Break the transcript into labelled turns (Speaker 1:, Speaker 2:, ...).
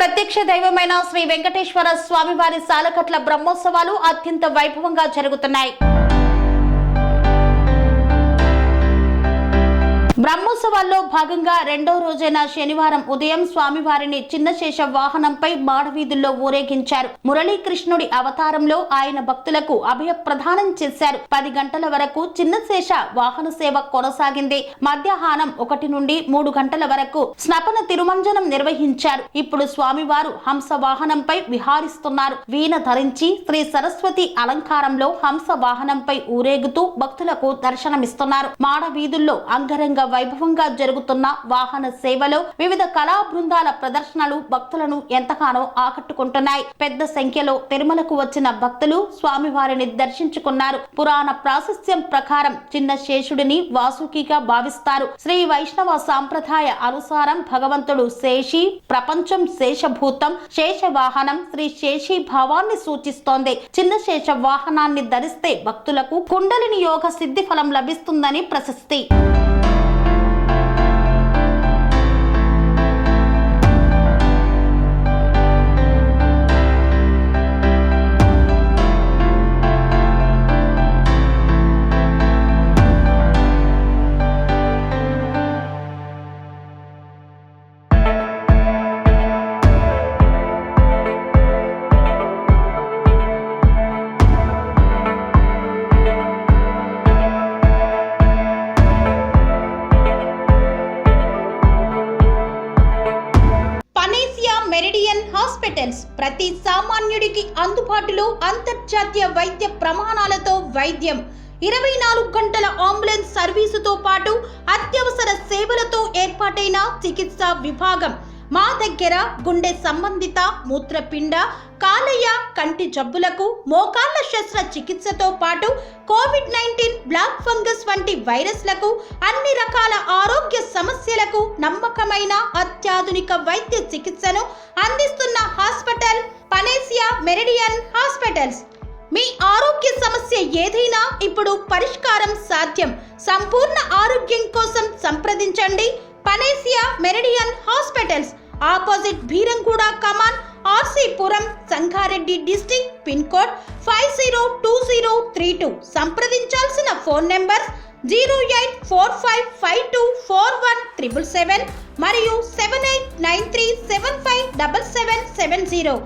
Speaker 1: ప్రత్యక్ష దైవమైన శ్రీ వెంకటేశ్వర స్వామివారి సాలకట్ల బ్రహ్మోత్సవాలు అత్యంత వైభవంగా జరుగుతున్నాయి. బ్రహ్మోత్సవాల్లో భాగంగా రెండో రోజైన శనివారం ఉదయం స్వామివారిని చిన్నశేష వాహనంపై మాడవీధుల్లో ఊరేగించారు. మురళీకృష్ణుడి అవతారంలో ఆయన భక్తులకు అభయ ప్రదానం చేశారు. 10 గంటల వరకు చిన్నశేష వాహన సేవ కొనసాగింది. మధ్యాహ్నం 1 నుండి 3 గంటల వరకు స్నపన తిరుమంజనం నిర్వహించారు. ఇప్పుడు స్వామివారు హంస వాహనంపై విహారిస్తున్నారు. వీణ ధరించి శ్రీ సరస్వతి అలంకారంలో హంస వాహనంపై ఊరేగుతూ భక్తులకు దర్శనమిస్తున్నారు. మాడవీధుల్లో అంగరంగ వైభవంగా జరుగుతున్న వాహన సేవలో వివిధ కళా బృందాల ప్రదర్శనలు భక్తులను ఎంతగానో ఆకట్టుకుంటున్నాయి. పెద్ద సంఖ్యలో తిరుమలకు వచ్చిన భక్తులు స్వామివారిని దర్శించుకున్నారు. పురాణ ప్రాశస్త్యం ప్రకారం చిన్న శేషుడిని వాసుకిగా భావిస్తారు. శ్రీ వైష్ణవ సాంప్రదాయ అనుసారం భగవంతుడు శేషి, ప్రపంచం శేషభూతం, శేషవాహనం శ్రీ శేషి భావాన్ని సూచిస్తోంది. చిన్న శేష వాహనాన్ని ధరిస్తే భక్తులకు కుండలిని యోగ సిద్ధి ఫలం లభిస్తుందని ప్రశస్తి. మెరిడియన్ హాస్పిటల్స్ ప్రతి సామాన్యుడికి అందుబాటులో అంతర్జాతీయ వైద్య ప్రమాణాలతో వైద్యం, 24 గంటల అంబులెన్స్ సర్వీసుతో పాటు అత్యవసర సేవలతో ఏర్పాటైన చికిత్సా విభాగం. మా దగ్గర గుండె సంబంధిత, మూత్రపిండ, కాలేయ, కంటి జబ్బులకు, మోకాళ్ల శస్త్రచికిత్సతో పాటు కోవిడ్-19, బ్లాక్ ఫంగస్ వంటి వైరస్లకు, అన్ని రకాల ఆరోగ్య సమస్యలకు నమ్మకమైన అత్యాధునిక వైద్య చికిత్సను అందిస్తున్న హాస్పిటల్ పనేసియా మెరిడియన్ హాస్పిటల్స్. మీ ఆరోగ్య సమస్య ఏదైనా ఇప్పుడు పరిష్కారం సాధ్యం. సంపూర్ణ ఆరోగ్యం కోసం సంప్రదించండి Panacea Meridian hospitals. Opposite Beeramguda కమాన్, RC Puram, Sangareddy district. Pin code 502032. సంప్రదించాల్సిన ఫోన్ నెంబర్ 0845524177 మరియు 7893757770.